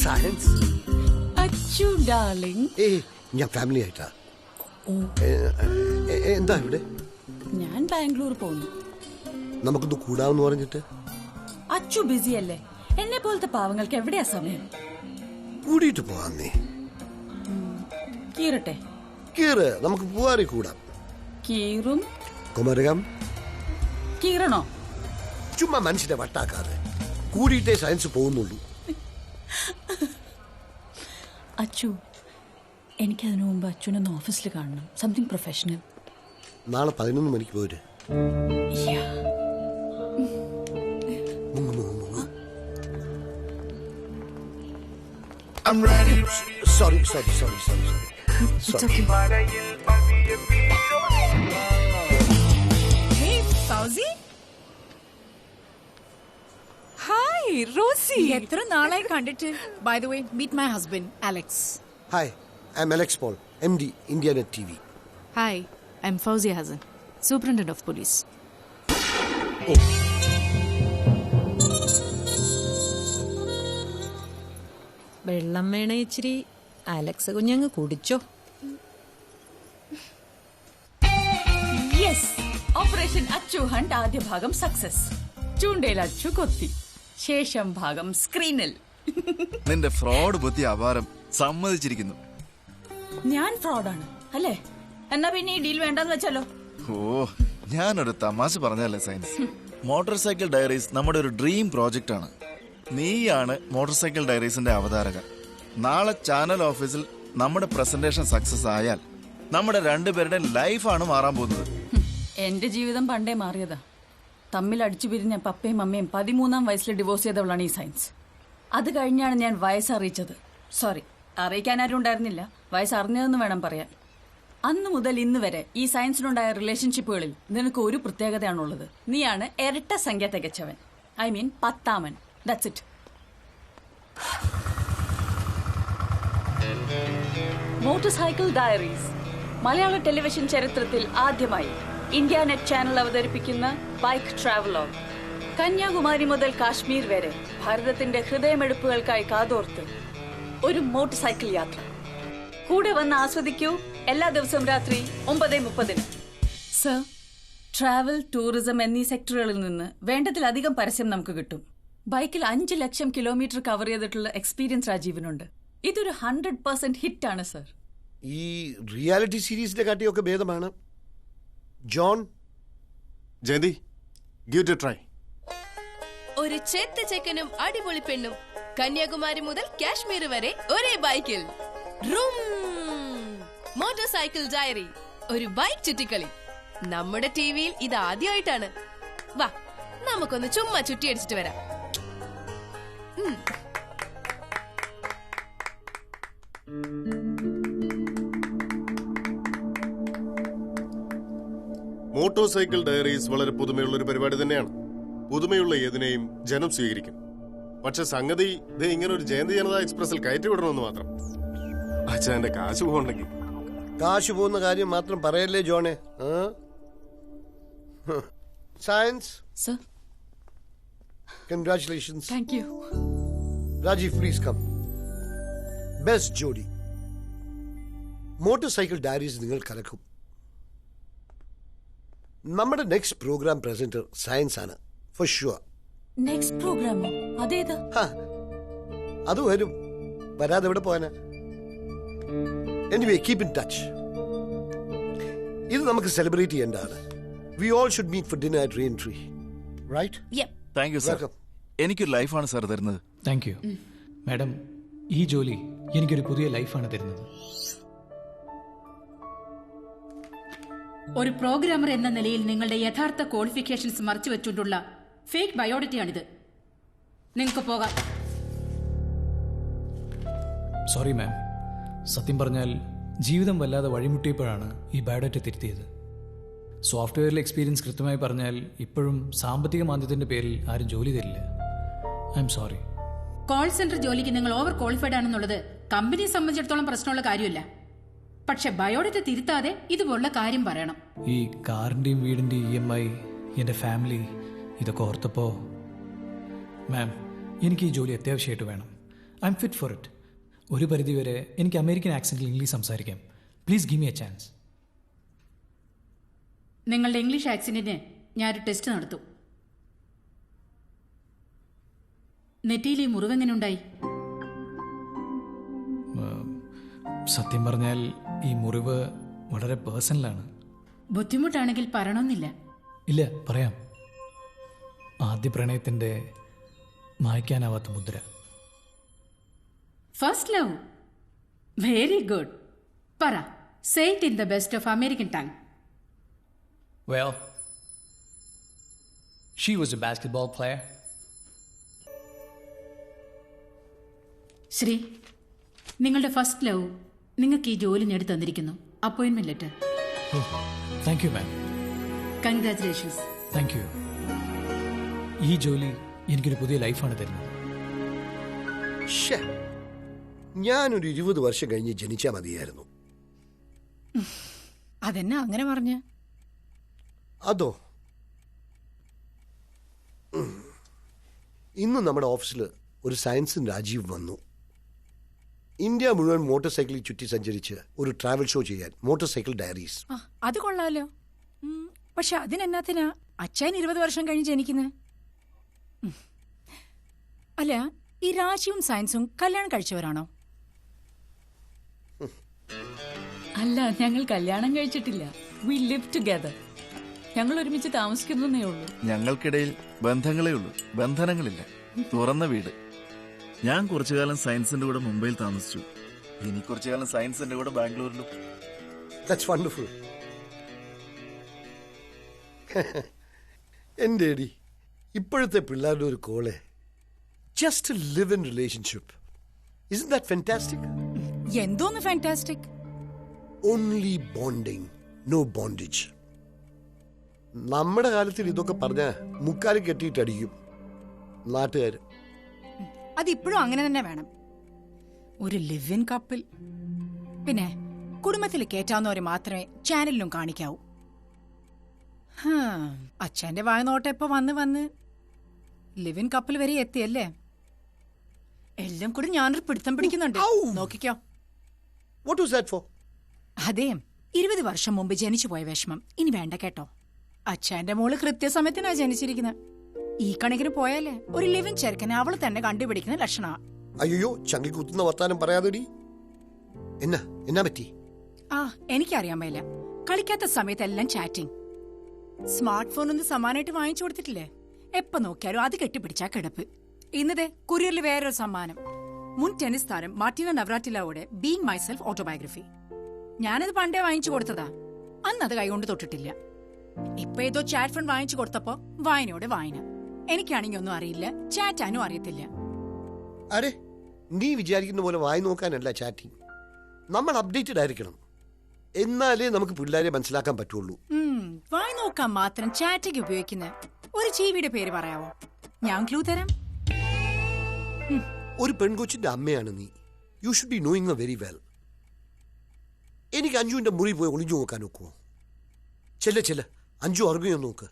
Science. Achu darling. ഞാൻ family ആയിട്ടാ. എന്താ ഇവിടെ? ഞാൻ ബാംഗ്ലൂർ പോകുന്നു. നമുക്കൊന്ന് കൂടാവെന്ന് പറഞ്ഞിട്ട്. അച്ചു ബിസി അല്ലേ? എന്നെ പോലത്തെ പാവങ്ങൾക്ക് എവിടെയാ സമയം? കൂടിയിട്ട് പോവാന്നേ. കീറട്ടെ? കീറ്, നമുക്ക് പോവാറി കൂടാം. കീറും. കുമരകം കീറണോ? ചുമ്മാ മനുഷ്യനെ വട്ടാക്കാതെ. കൂടിയിട്ടേ സയൻസ് പോകുന്നുള്ളൂ. അച്ചു, എനിക്കതിനു മുമ്പ് അച്ചുനൊന്ന് ഓഫീസിൽ കാണണം. Something professional. നാളെ 11 മണിക്ക് പോര്. സോറി. ഹായ് റോസി, എത്ര നാളായി കണ്ടിട്ട്. By the way, meet my husband Alex. Hi, I am Alex Paul, MD Indianet TV. Hi, I am Fousia Hassan, superintendent of police. വെള്ളം വേണ ഇച്ചിരി. അലക്സ് കുഞ്ഞങ്ങ് കുടിച്ചോ. യെസ്, ഓപ്പറേഷൻ അച്ചു ഹണ്ട് ആദ്യ ഭാഗം സക്സസ്. ചൂണ്ടയിൽ അച്ചു കൊത്തി. ശേഷം ഭാഗം സ്ക്രീനിൽ. നിന്റെ ഫ്രോഡ് ബുദ്ധി അപാരം. സമ്മതിച്ചിരിക്കുന്നു. ഞാൻ ഫ്രോഡാണ് അല്ലേ? എന്നാ പിന്നെ ഈ ഡീൽ വേണ്ടെന്ന് വെച്ചാലോ? ഓ, ഞാനൊരു തമാശ പറഞ്ഞല്ലേ സയൻസ്. മോട്ടോർ സൈക്കിൾ ഡയറീസ് നമ്മുടെ ഒരു ഡ്രീം പ്രോജക്റ്റ് ആണ്. നീയാണ് മോട്ടോർ സൈക്കിൾ ഡയറീസിന്റെ അവതാരക. നാളെ ചാനൽ ഓഫീസിൽ നമ്മുടെ പ്രസന്റേഷൻ സക്സസ് ആയാൽ നമ്മുടെ രണ്ടുപേരുടെ ലൈഫാണ് മാറാൻ പോകുന്നത്. എന്റെ ജീവിതം പണ്ടേ മാറിയതാ. തമ്മിൽ അടിച്ചു പിരിഞ്ഞ പപ്പയും അമ്മയും 13-ാം വയസ്സിൽ ഡിവോഴ്സ് ചെയ്തവളാണ് ഈ സയൻസ്. അത് കഴിഞ്ഞാണ് ഞാൻ വയസ്സറിയിച്ചത്. സോറി, അറിയിക്കാൻ ആരും ഉണ്ടായിരുന്നില്ല. വയസ്സറിഞ്ഞതെന്ന് വേണം പറയാൻ. അന്ന് മുതൽ ഇന്ന് വരെ ഈ സയൻസിനുണ്ടായ റിലേഷൻഷിപ്പുകളിൽ നിനക്ക് ഒരു പ്രത്യേകതയാണുള്ളത്. നീയാണ് ഇരട്ട സംഖ്യ തികച്ചവൻ. ഐ മീൻ 10ാമൻ. That's it. Motorcycle Diaries മലയാള ടെലിവിഷൻ ചരിത്രത്തിൽ ആദ്യമായി ഇന്ത്യാനെറ്റ് ചാനൽ അവതരിപ്പിക്കുന്ന ബൈക്ക് ട്രാവലോഗ്. കന്യാകുമാരി മുതൽ കാശ്മീർ വരെ ഭാരതത്തിന്റെ ഹൃദയമെടുപ്പുകൾക്കായി കാതോർത്ത് ഒരു മോട്ടോർ സൈക്കിൾ യാത്ര. കൂടെ വന്ന് ആസ്വദിക്കൂ. എല്ലാ ദിവസവും രാത്രി 9:30. സർ, ട്രാവൽ, ടൂറിസം എന്നീ സെക്ടറുകളിൽ നിന്ന് വേണ്ടതിലധികം പരസ്യം നമുക്ക് കിട്ടും. ബൈക്കിൽ 5 ലക്ഷം കിലോമീറ്റർ കവർ ചെയ്തിട്ടുള്ള എക്സ്പീരിയൻസ് രാജീവിനുണ്ട്. ഇതൊരു 100% ഹിറ്റാണ് സർ. ഈ റിയാലിറ്റി സീരീസിന്റെ കാട്ടിയൊക്കെ ഭേദമാണ്. John, Jayanthi, give it a try. ഒരു ചെത്ത ചെക്കനും അടിപൊളി പെണ്ണും കന്യാകുമാരി മുതൽ കാശ്മീർ വരെ ഒരേ ബൈക്കിൽ. മോട്ടോർ സൈക്കിൾ ഡയറി, ഒരു ബൈക്ക് ചുറ്റിക്കളി. നമ്മുടെ ടിവിയിൽ ഇത് ആദ്യമായിട്ടാണ്. വാ, നമുക്കൊന്ന് ചുമ്മാ ചുറ്റിയടിച്ചിട്ട് വരാം. മോട്ടോർ സൈക്കിൾ ഡയറീസ് വളരെ പുതുമയുള്ള ഒരു പരിപാടി തന്നെയാണ്. പുതുമയുള്ള ഏതിനെയും ജനം സ്വീകരിക്കും. പക്ഷെ സംഗതി ഇങ്ങനെ ഒരു ജയന്തി ജനതാ എക്സ്പ്രസിൽ കയറ്റി വിടണമെന്ന് മാത്രം. അച്ഛന്റെ കാശ് പോകണ്ടെങ്കിൽ. കാശ് പോകുന്ന കാര്യം മാത്രം പറയല്ലേ ജോണെ. Science sir, congratulations. Thank you. Rajeev, please come. Best ജോഡി. മോട്ടോർ സൈക്കിൾ ഡയറീസ് നിങ്ങൾ കലക്കും. നമ്മുടെ നെക്സ്റ്റ് പ്രോഗ്രാം പ്രസന്റർ സയൻസ് ആണ്, ഫോർ ഷുവർ. നെക്സ്റ്റ് പ്രോഗ്രാമോ? അതേതാ? അത് വരും, വരാതെ എവിടെ പോകാനാ? Anyway, keep in touch. ഇത് നമുക്ക് സെലിബ്രേറ്റ് ചെയ്യേണ്ടതാണ്. We all should meet for dinner at reentry, right? Thank you sir. എനിക്കൊരു ലൈഫാണ് സാർ തരുന്നത്. Thank you madam. ഈ ജോലി എനിക്കൊരു പുതിയ ലൈഫാണ് തരുന്നത്. ഒരു പ്രോഗ്രാമർ എന്ന നിലയിൽ നിങ്ങളുടെ യഥാർത്ഥ ക്വാളിഫിക്കേഷൻസ് മറച്ചുവെച്ചുകൊണ്ടുള്ള ഫേക്ക് ബയോഡേറ്റയാണിത്. നിങ്ങൾക്ക് പോകാം. Sorry ma'am. സത്യം പറഞ്ഞാൽ ജീവിതം വല്ലാതെ വഴിമുട്ടിയപ്പോഴാണ് ഈ ബയോഡേറ്റ തിരുത്തിയത്. സോഫ്റ്റ്വെയറിലെ എക്സ്പീരിയൻസ് കൃത്യമായി പറഞ്ഞാൽ ഇപ്പോഴും സാമ്പത്തിക മാന്ദ്യത്തിന്റെ പേരിൽ ആരും ജോലി തരില്ല. I am sorry. Call centre ജോലിക്ക് നിങ്ങൾ ഓവർ ക്വാളിഫൈഡ് ആണെന്നുള്ളത് കമ്പനിയെ സംബന്ധിച്ചിടത്തോളം പ്രശ്നമുള്ള കാര്യമില്ല. പക്ഷെ ബയോഡേറ്റ തിരുത്താതെ ഇതുപോലുള്ള കാര്യം പറയണം. ഈ കാറിന്റെയും വീടിന്റെയും EMI, എൻ്റെ ഫാമിലി, ഇതൊക്കെ ഓർത്തപ്പോൾ മാം എനിക്ക് ഈ ജോലി അത്യാവശ്യമായിട്ട് വേണം. I M fit for it. ഒരു പരിധിവരെ എനിക്ക് അമേരിക്കൻ ആക്സെൻറ്റിൽ ഇംഗ്ലീഷ് സംസാരിക്കാം. Please give me a chance. നിങ്ങളുടെ ഇംഗ്ലീഷ് ആക്സന്റിന് ഞാനൊരു ടെസ്റ്റ് നടത്തും. നെറ്റിയിൽ ഈ മുറിവെങ്ങനെയുണ്ടായി? സത്യം പറഞ്ഞാൽ ഈ മുറിവ് വളരെ പേഴ്സണലാണ്. ബുദ്ധിമുട്ടാണെങ്കിൽ പറയണമെന്നില്ല. ഇല്ല, പറയാം. ആദ്യ പ്രണയത്തിൻ്റെ മായ്ക്കാനാവാത്ത മുദ്ര. First love. Very good. പറ. Say it in the best of American tongue. Well, she was a basketball player. Sree, നിങ്ങളുടെ ഫസ്റ്റ് ലവ് നിങ്ങൾക്ക് ഈ ജോലി നേടി തന്നിരിക്കുന്നു. Appointment letter. Oh, thank you, ma'am. Congratulations. Thank you. ഈ ജോലി എനിക്കൊരു പുതിയ ലൈഫാണ് തരുന്നത്. ശ്ശേ, ഞാനൊരു 20 വർഷം കഴിഞ്ഞ് ജനിച്ചാൽ മതിയായിരുന്നു. അതെന്നാ അങ്ങനെ പറഞ്ഞ? അതോ, ഇന്ന് നമ്മുടെ ഓഫീസിൽ ഒരു സയൻസും രാജീവ് വന്നു. ഇന്ത്യ മുഴുവൻ മോട്ടോർ സൈക്കിളിൽ ചുറ്റി സഞ്ചരിച്ച് ഒരു ട്രാവൽ ഷോ ചെയ്യാൻ, മോട്ടോർ സൈക്കിൾ ഡയറീസ്. അത് കൊള്ളാലോ. പക്ഷെ അതിനെന്നാത്തിനാ അച്ഛൻ 20 വർഷം കഴിഞ്ഞ് ജനിക്കുന്നത്? അല്ല, ഈ രാശിയും സയൻസും കല്യാണം കഴിച്ചവരാണോ? അല്ല, ഞങ്ങൾ കല്യാണം കഴിച്ചിട്ടില്ല. We live together. ഞങ്ങൾ ഒരുമിച്ച് താമസിക്കുന്നേ ഉള്ളൂ. ഞങ്ങൾക്കിടയിൽ ബന്ധങ്ങളേ ഉള്ളൂ, ബന്ധനങ്ങളില്ല. തുറന്ന വീട്. ഞാൻ കുറച്ചുകാലം സയൻസിന്റെ കൂടെ മുംബൈയിൽ താമസിച്ചു. ഇനി കുറച്ചുകാലം സയൻസിന്റെ കൂടെ ബാംഗ്ലൂരിലും. That's wonderful. എൻ്റെ എടി, ഇപ്പോഴത്തെ പിള്ളേരുടെ ഒരു call, just live in relationship. Isn't that fantastic? എന്തോന്ന് fantastic? Only bonding, no bondage. നമ്മുടെ കാലത്തിൽ ഇതൊക്കെ പറഞ്ഞ മുക്കാലും കെട്ടിയിട്ടടിക്കും നാട്ടുകാർ. അതിപ്പോഴും അങ്ങനെ തന്നെ വേണം. ഒരു ലിവ് ഇൻ കപ്പിൾ. പിന്നെ കുടുംബത്തിൽ കേറ്റാവുന്നവരെ മാത്രമേ ചാനലിലും കാണിക്കാവൂ. അച്ഛന്റെ വായനോട്ടം ഇപ്പൊ വന്ന് ലിവ് ഇൻ കപ്പിൾ വരെ എത്തിയല്ലേ? എല്ലാം കൂടി ഞാനൊരു പിടുത്തം പിടിക്കുന്നുണ്ട്. നോക്കിക്കോ. What was that for? അതെ, 20 വർഷം മുമ്പ് ജനിച്ചു പോയ വിഷമം ഇനി വേണ്ട കേട്ടോ. അച്ഛന്റെ മോള് കൃത്യസമയത്തിനാ ജനിച്ചിരിക്കുന്നത്. ഈ കണക്കിന് പോയാലേ ഒരു ലിവിൻ ചെറുക്കനെ അവള് തന്നെ കണ്ടുപിടിക്കുന്ന ലക്ഷണ. അയ്യോ, ചങ്കി കുത്തുന്ന വർത്താനം പറയാതെടി. എന്നാ പറ്റി? എനിക്കറിയാൻ മേല. കളിക്കാത്ത സമയത്തെല്ലാം ചാറ്റിംഗ്. സ്മാർട്ട് ഫോൺ ഒന്ന് സമ്മാനമായിട്ട് വാങ്ങിച്ചു കൊടുത്തിട്ടില്ലേ? എപ്പോ നോക്കിയാലും അത് കെട്ടിപ്പിടിച്ചാ കിടപ്പ്. ഇന്നതെ കുരിയറിൽ വേറൊരു സമ്മാനം. മുൻ ടെന്നീസ് താരം മാർട്ടിന നവ്രാറ്റിലോയുടെ ബീങ് മൈസെൽഫ് ഓട്ടോബയോഗ്രഫി. ഞാനത് പണ്ടേ വാങ്ങിച്ചു കൊടുത്തതാ. അന്നത് കൈകൊണ്ട് തൊട്ടിട്ടില്ല. ഇപ്പൊ ഏതോ ചാറ്റ് ഫോൺ വാങ്ങിച്ചു കൊടുത്തപ്പോ വായനയോടെ വായന. എനിക്കാണെങ്കിൽ ഒന്നും അറിയില്ല, ചാറ്റാനും അറിയത്തില്ല. അരെ, നീ വിചാരിക്കുന്ന പോലെ വായി നോക്കാനല്ല ചാറ്റിംഗ്. നമ്മൾ അപ്ഡേറ്റഡ് ആയിരിക്കണം. എന്നാലേ നമുക്ക് പിള്ളേരെ മനസ്സിലാക്കാൻ പറ്റുള്ളൂ. വായി നോക്കാൻ മാത്രം ചാറ്റിംഗ് ഉപയോഗിക്കുന്ന ഒരു ജീവിയുടെ പേര് പറയാവോ? ഞാൻ ക്ലൂ തരാം. ഒരു പെൺകൊച്ചിന്റെ അമ്മയാണ് നീ. You should be knowing Har very well. എനിക്ക് അഞ്ജുവിന്റെ മുറി പോയി ഒളിഞ്ഞു നോക്കാൻ നോക്കുമോ? ചെല്ല അഞ്ജു ഉറങ്ങിയോ നോക്ക്.